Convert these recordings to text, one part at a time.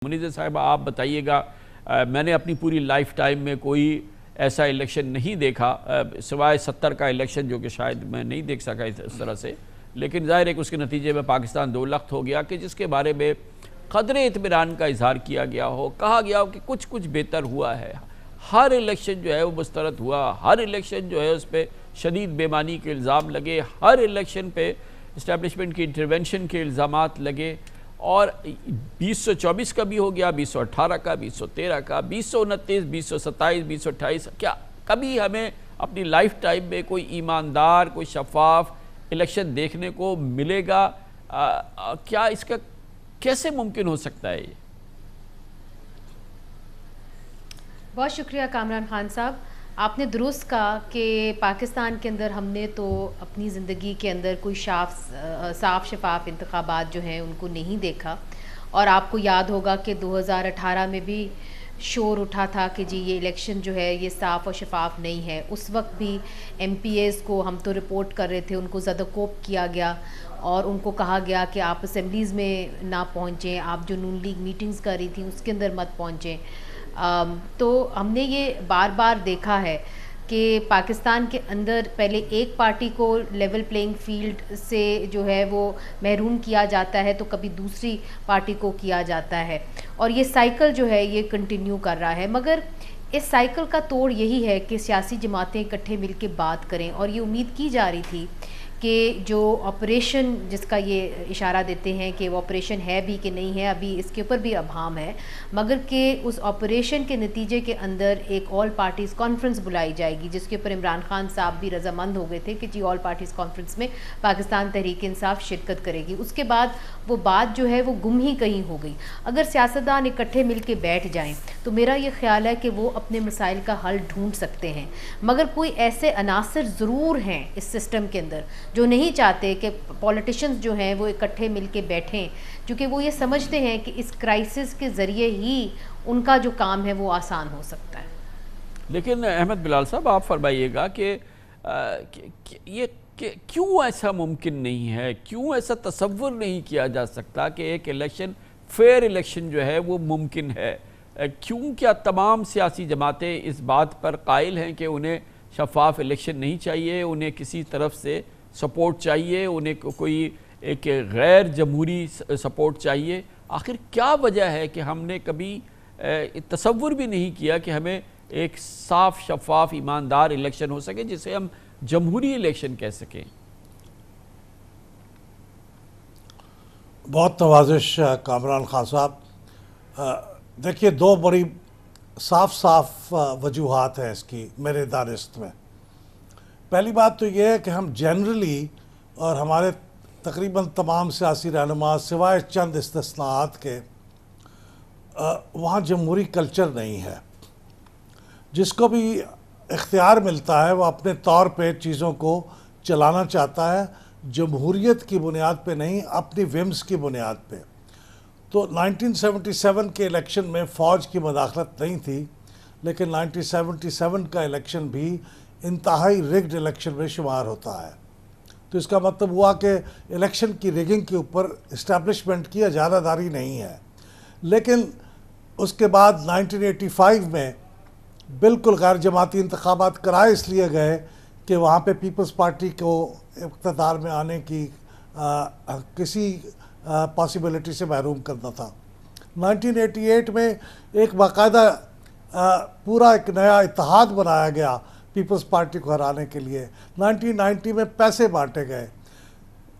Muniz साहब आप बताइएगा, मैंने अपनी पूरी लाइफ टाइम में कोई ऐसा इलेक्शन नहीं देखा सिवाय 70 का इलेक्शन, जो कि शायद मैं नहीं देख सका इस तरह से, लेकिन ज़ाहिर है कि उसके नतीजे में पाकिस्तान दो लख्त हो गया कि जिसके बारे में क़द्रे इत्मीनान का इजहार किया गया हो, कहा गया हो कि कुछ कुछ बेहतर हुआ है। हर इलेक्शन जो है वो मुस्तरद हुआ, हर इलेक्शन जो है उस पर शदीद बेमानी के इल्ज़ाम लगे, हर इलेक्शन पे इस्टेब्लिशमेंट की इंटरवेंशन के इल्ज़ामात लगे, और 2024 का भी हो गया, 2018 का, 2013 का, 2029, 2027, 2028। क्या कभी हमें अपनी लाइफ टाइम में कोई ईमानदार, कोई शफाफ इलेक्शन देखने को मिलेगा? क्या इसका कैसे मुमकिन हो सकता है ये? बहुत शुक्रिया कामरान खान साहब, आपने दुरुस्त कहा कि पाकिस्तान के अंदर हमने तो अपनी ज़िंदगी के अंदर कोई साफ शफाफ इंतखाबात जो हैं उनको नहीं देखा। और आपको याद होगा कि 2018 में भी शोर उठा था कि जी ये इलेक्शन जो है ये साफ़ और शफाफ नहीं है। उस वक्त भी MPAs को हम तो रिपोर्ट कर रहे थे, उनको ज़दकोप किया गया और उनको कहा गया कि आप असम्बलीज़ में ना पहुँचें, आप जो नून लीग मीटिंग्स कर रही थी उसके अंदर मत पहुँचें। तो हमने ये बार बार देखा है कि पाकिस्तान के अंदर पहले एक पार्टी को लेवल प्लेइंग फील्ड से जो है वो महरूम किया जाता है, तो कभी दूसरी पार्टी को किया जाता है, और ये साइकिल जो है ये कंटिन्यू कर रहा है। मगर इस साइकिल का तोड़ यही है कि सियासी जमातें इकट्ठे मिल के बात करें, और ये उम्मीद की जा रही थी कि जो ऑपरेशन जिसका ये इशारा देते हैं कि वो ऑपरेशन है भी कि नहीं है, अभी इसके ऊपर भी अभाम है, मगर कि उस ऑपरेशन के नतीजे के अंदर एक ऑल पार्टीज़ कॉन्फ्रेंस बुलाई जाएगी, जिसके ऊपर इमरान खान साहब भी रजामंद हो गए थे कि जी ऑल पार्टीज़ कॉन्फ्रेंस में पाकिस्तान तहरीक इंसाफ शिरकत करेगी। उसके बाद वो बात जो है वो गुम ही कहीं हो गई। अगर सियासतदान इकट्ठे मिल के बैठ जाएँ तो मेरा ये ख्याल है कि वो अपने मसाइल का हल ढूँढ सकते हैं, मगर कोई ऐसे अनासर ज़रूर हैं इस सिस्टम के अंदर जो नहीं चाहते कि पॉलिटिशियंस जो हैं वो इकट्ठे मिलके बैठें, क्योंकि वो ये समझते हैं कि इस क्राइसिस के ज़रिए ही उनका जो काम है वो आसान हो सकता है। लेकिन अहमद बिलाल साहब आप फरमाइएगा कि ये क्यों ऐसा मुमकिन नहीं है, क्यों ऐसा तसव्वुर नहीं किया जा सकता कि एक इलेक्शन, फेयर इलेक्शन जो है वो मुमकिन है? क्यों क्या तमाम सियासी जमातें इस बात पर कायल हैं कि उन्हें शफाफ इलेक्शन नहीं चाहिए, उन्हें किसी तरफ से सपोर्ट चाहिए, उन्हें कोई एक गैर जमहूरी सपोर्ट चाहिए? आखिर क्या वजह है कि हमने कभी तसव्वुर भी नहीं किया कि हमें एक साफ शफाफ ईमानदार इलेक्शन हो सके जिसे हम जमहूरी इलेक्शन कह सकें? बहुत नवाजिश कामरान खान साहब। देखिए, दो बड़ी साफ वजूहात हैं इसकी मेरे दानिस्त में। पहली बात तो ये है कि हम जनरली, और हमारे तकरीबन तमाम सियासी रहनुमा सिवाय चंद इस्तिस्नात के, वहाँ जमहूरी कल्चर नहीं है। जिसको भी इख्तियार मिलता है वो अपने तौर पे चीज़ों को चलाना चाहता है, जमहूरियत की बुनियाद पे नहीं, अपनी विम्स की बुनियाद पे। तो 1977 के इलेक्शन में फ़ौज की मदाखलत नहीं थी, लेकिन 1977 का इलेक्शन भी इंतहाई रिग्ड इलेक्शन में शुमार होता है। तो इसका मतलब हुआ कि इलेक्शन की रिगिंग के ऊपर इस्टेब्लिशमेंट की इजारादारी नहीं है। लेकिन उसके बाद 1985 में बिल्कुल गैर जमाती इंतखाबात कराए इसलिए गए कि वहाँ पे पीपल्स पार्टी को इक़्तिदार में आने की किसी पॉसिबिलिटी से महरूम करना था। 1988 में एक बाकायदा पूरा एक नया इत्तेहाद बनाया गया पीपल्स पार्टी को हराने के लिए। 1990 में पैसे बांटे गए।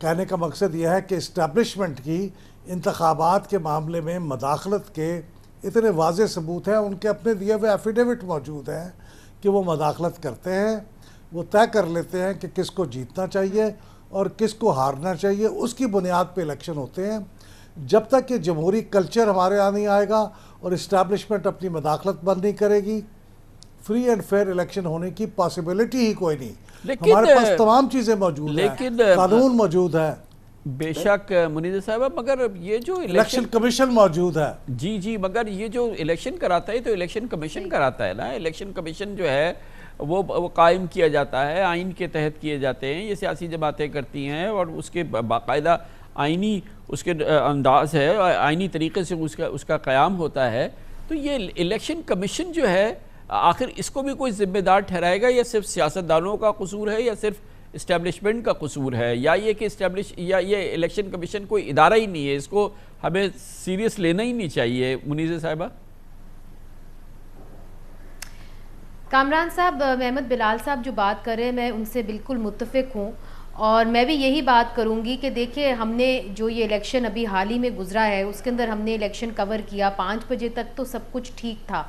कहने का मकसद यह है कि इस्टेब्लिशमेंट की इंतखाबात के मामले में मदाखलत के इतने वाज़े सबूत हैं, उनके अपने दिए हुए एफिडेविट मौजूद हैं कि वो मदाखलत करते हैं, वो तय कर लेते हैं कि किसको जीतना चाहिए और किसको हारना चाहिए, उसकी बुनियाद पे इलेक्शन होते हैं। जब तक ये जमहूरी कल्चर हमारे यहाँ नहीं आएगा और इस्टेब्लिशमेंट अपनी मदाखलत बंद नहीं करेगी, फ्री एंड फेयर इलेक्शन होने की पॉसिबिलिटी ही कोई नहीं। हमारे पास तमाम चीज़ें मौजूद हैं, कानून मौजूद है, बेशक मुनीज़ साहब, मगर ये जो इलेक्शन कमीशन मौजूद है। जी, मगर ये जो इलेक्शन कराता है तो इलेक्शन कमीशन कराता है ना। इलेक्शन कमीशन जो है वो कायम किया जाता है, आइन के तहत किए जाते हैं, ये सियासी जमातें करती हैं, और उसके बाकायदा आइनी उसके अंदाज है, आइनी तरीके से उसका क़याम होता है, तो ये इलेक्शन कमीशन जो है आखिर इसको भी कोई ज़िम्मेदार ठहराएगा, या सिर्फ सियासतदानों का कसूर है, या सिर्फ इस्टेब्लिशमेंट का कसूर है, या ये कि ये इलेक्शन कमीशन कोई इदारा ही नहीं है, इसको हमें सीरियस लेना ही नहीं चाहिए? मुनीज़ा साहिबा। कामरान साहब, महमद बिलाल साहब जो बात कर रहे हैं मैं उनसे बिल्कुल मुत्तफ़िक हूँ, और मैं भी यही बात करूँगी कि देखिए हमने जो ये इलेक्शन अभी हाल ही में गुजरा है उसके अंदर हमने इलेक्शन कवर किया, 5 बजे तक तो सब कुछ ठीक था,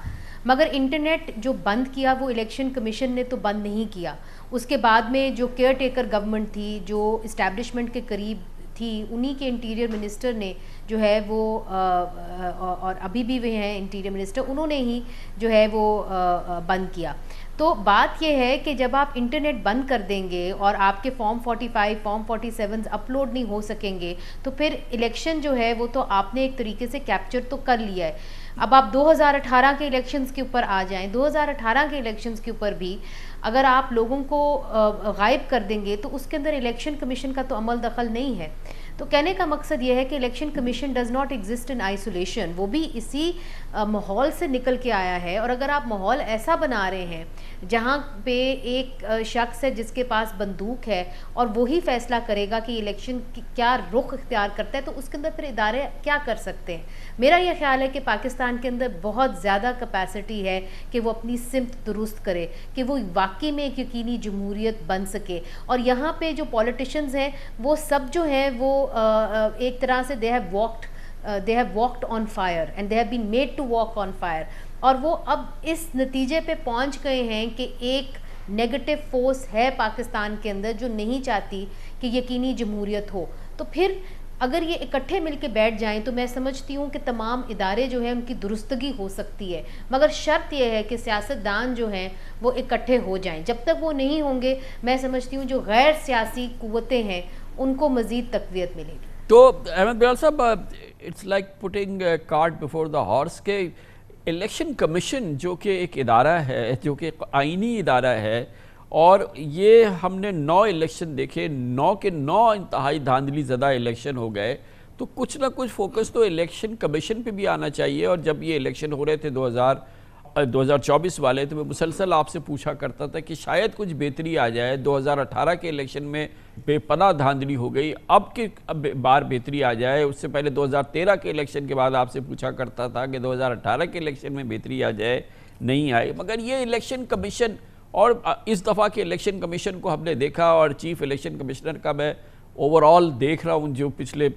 मगर इंटरनेट जो बंद किया वो इलेक्शन कमीशन ने तो बंद नहीं किया। उसके बाद में जो केयर टेकर गवर्नमेंट थी, जो इस्टेब्लिशमेंट के करीब थी, उन्हीं के इंटीरियर मिनिस्टर ने जो है वो और अभी भी वे हैं इंटीरियर मिनिस्टर, उन्होंने ही जो है वो बंद किया। तो बात यह है कि जब आप इंटरनेट बंद कर देंगे और आपके फॉर्म 45, फॉर्म 47 अपलोड नहीं हो सकेंगे, तो फिर इलेक्शन जो है वो तो आपने एक तरीके से कैप्चर तो कर लिया है। अब आप 2018 के इलेक्शंस के ऊपर आ जाएं, 2018 के इलेक्शंस के ऊपर भी अगर आप लोगों को गायब कर देंगे तो उसके अंदर इलेक्शन कमीशन का तो अमल दखल नहीं है। तो कहने का मकसद ये है कि election commission does not exist in isolation, वो भी इसी माहौल से निकल के आया है। और अगर आप माहौल ऐसा बना रहे हैं जहाँ पे एक शख्स है जिसके पास बंदूक है और वही फैसला करेगा कि इलेक्शन क्या रुख इख्तियार करता है, तो उसके अंदर फिर इदारे क्या कर सकते हैं? मेरा ये ख्याल है कि पाकिस्तान के अंदर बहुत ज़्यादा कैपेसिटी है कि वो अपनी सिमत दुरुस्त करे, कि वो वाकई में एक यकीनी जमहूरियत बन सके। और यहाँ पे जो पॉलिटिशियंस हैं वो सब जो हैं वो एक तरह से they have walked on fire and they have been made to walk on fire, और वो अब इस नतीजे पे पहुंच गए हैं कि एक नेगेटिव फोर्स है पाकिस्तान के अंदर जो नहीं चाहती कि यकीनी जमहूरियत हो। तो फिर अगर ये इकट्ठे मिलके बैठ जाएं तो मैं समझती हूँ कि तमाम इदारे जो हैं उनकी दुरुस्तगी हो सकती है, मगर शर्त यह है कि सियासतदान जो हैं वो इकट्ठे हो जाएं। जब तक वो नहीं होंगे मैं समझती हूँ जो गैर सियासी कुव्वतें हैं उनको मज़ीद तक़वियत मिलेगी। तो अहमद बिलाल साहब, it's like putting cart before the horse के इलेक्शन कमीशन जो कि एक इदारा है, जो कि एक आइनी इदारा है, और ये हमने 9 इलेक्शन देखे, 9 के 9 इंतहाई धांधली ज़दा इलेक्शन हो गए, तो कुछ ना कुछ फोकस तो इलेक्शन कमीशन पे भी आना चाहिए। और जब ये इलेक्शन हो रहे थे 2024 वाले, तो मैं मुसलसल आपसे पूछा करता था कि शायद कुछ बेहतरी आ जाए। 2018 के इलेक्शन में बेपनाह धांधली हो गई, अब बार बेहतरी आ जाए। उससे पहले 2013 के इलेक्शन के बाद आपसे पूछा करता था कि 2018 के इलेक्शन में बेहतरी आ जाए, नहीं आई। मगर ये इलेक्शन कमीशन, और इस दफ़ा के इलेक्शन कमीशन को हमने देखा, और चीफ इलेक्शन कमिश्नर का मैं ओवरऑल देख रहा हूँ जो पिछले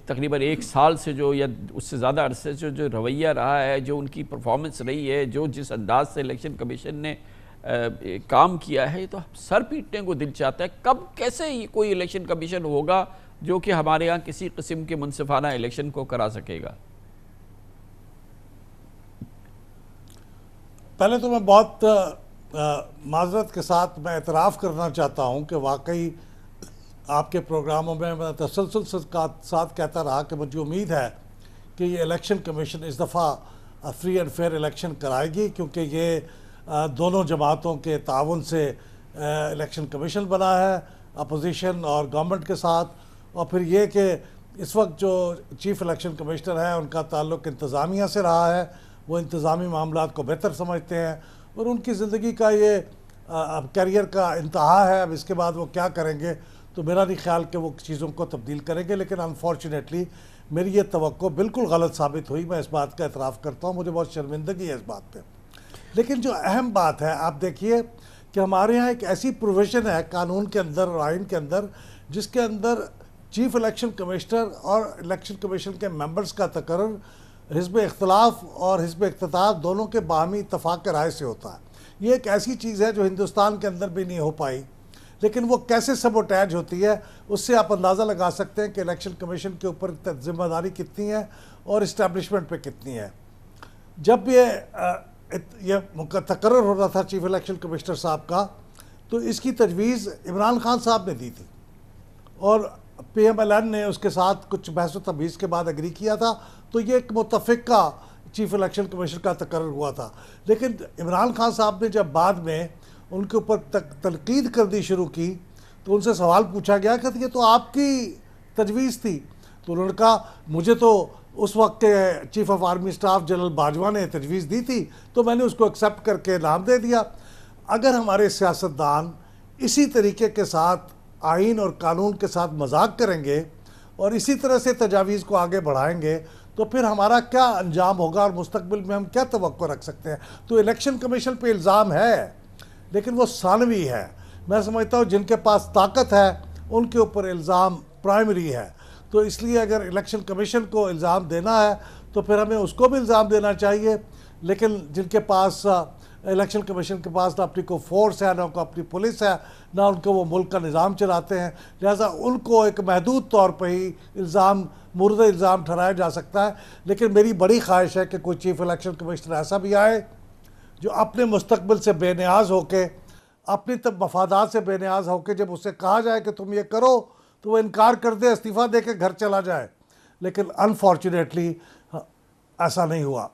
तकरीबन 1 साल से जो या उससे ज़्यादा अरसे से जो रवैया रहा है, जो उनकी परफॉर्मेंस रही है, जो जिस अंदाज से इलेक्शन कमीशन ने काम किया है, तो सर पीटने को दिल चाहता है। कब कैसे ये कोई इलेक्शन कमीशन होगा जो कि हमारे यहाँ किसी किस्म के मुनसिफाना इलेक्शन को करा सकेगा? पहले तो मैं बहुत माजरत के साथ मैं एतराफ़ करना चाहता हूँ कि वाकई आपके प्रोग्रामों में मैं तसलसल साथ कहता रहा कि मुझे उम्मीद है कि ये इलेक्शन कमीशन इस दफ़ा फ्री एंड फेयर इलेक्शन कराएगी, क्योंकि ये दोनों जमातों के ताउन से इलेक्शन कमीशन बना है, अपोजिशन और गवर्नमेंट के साथ। और फिर ये कि इस वक्त जो चीफ इलेक्शन कमिश्नर हैं उनका ताल्लुक़ इंतज़ामिया से रहा है, वो इंतज़ामी मामलात को बेहतर समझते हैं, और उनकी ज़िंदगी का ये अब कैरियर का इंतहा है। अब इसके बाद वो क्या करेंगे तो मेरा नहीं ख्याल कि वो चीज़ों को तब्दील करेंगे, लेकिन अनफॉर्चुनेटली मेरी ये तवक्को बिल्कुल गलत साबित हुई। मैं इस बात का एतराफ़ करता हूँ, मुझे बहुत शर्मिंदगी है इस बात पे। लेकिन जो अहम बात है, आप देखिए कि हमारे यहाँ एक ऐसी प्रोविज़न है कानून के अंदर और आइन के अंदर, जिसके अंदर चीफ इलेक्शन कमिश्नर और इलेक्शन कमीशन के मेंबर्स का तकर्रुर हिज़्ब इख्तिलाफ़ और हिज़्ब इख्तितार दोनों के बाहमी इत्तफ़ाक़ राय से होता है। ये एक ऐसी चीज़ है जो हिंदुस्तान के अंदर भी नहीं हो पाई, लेकिन वो कैसे सबोटैज होती है उससे आप अंदाज़ा लगा सकते हैं कि इलेक्शन कमीशन के ऊपर जिम्मेदारी कितनी है और इस्टेब्लिशमेंट पे कितनी है। जब ये तकर्रुर हो रहा था चीफ इलेक्शन कमिश्नर साहब का, तो इसकी तजवीज़ इमरान खान साहब ने दी थी और PMLN ने उसके साथ कुछ बहस व तमीज़ के बाद एग्री किया था। तो ये एक मुतफ़िक़ा चीफ इलेक्शन कमीशन का तकर्रुर हुआ था। लेकिन इमरान खान साहब ने जब बाद में उनके ऊपर तनकीद करनी शुरू की तो उनसे सवाल पूछा गया कि ये तो आपकी तजवीज़ थी। तो उन्होंने कहा मुझे तो उस वक्त के chief of army staff general Bajwa ने तजवीज़ दी थी, तो मैंने उसको एक्सेप्ट करके नाम दे दिया। अगर हमारे सियासतदान इसी तरीके के साथ आइन और कानून के साथ मजाक करेंगे और इसी तरह से तजावीज़ को आगे बढ़ाएंगे तो फिर हमारा क्या अंजाम होगा और मुस्तकबिल में हम क्या तवक्को रख सकते हैं। तो इलेक्शन कमीशन पे इल्ज़ाम है, लेकिन वो सानवी है। मैं समझता हूँ जिनके पास ताकत है उनके ऊपर इल्ज़ाम प्राइमरी है। तो इसलिए अगर इलेक्शन कमीशन को इल्ज़ाम देना है तो फिर हमें उसको भी इल्ज़ाम देना चाहिए, लेकिन जिनके पास इलेक्शन कमीशन के पास ना अपनी को फोर्स है, ना उनको अपनी पुलिस है, ना उनको वो मुल्क का निज़ाम चलाते हैं, लिहाजा उनको एक महदूद तौर पर ही इल्ज़ाम मुर्द इल्ज़ाम ठहराया जा सकता है। लेकिन मेरी बड़ी ख्वाहिश है कि कोई चीफ इलेक्शन कमिश्नर ऐसा भी आए जो अपने मुस्तकबिल से बेनियाज होके, अपनी तब मफादात से बेनियाज होके जब उससे कहा जाए कि तुम ये करो तो वो इनकार कर दे, इस्तीफ़ा दे के घर चला जाए। लेकिन अनफॉर्चुनेटली ऐसा नहीं हुआ।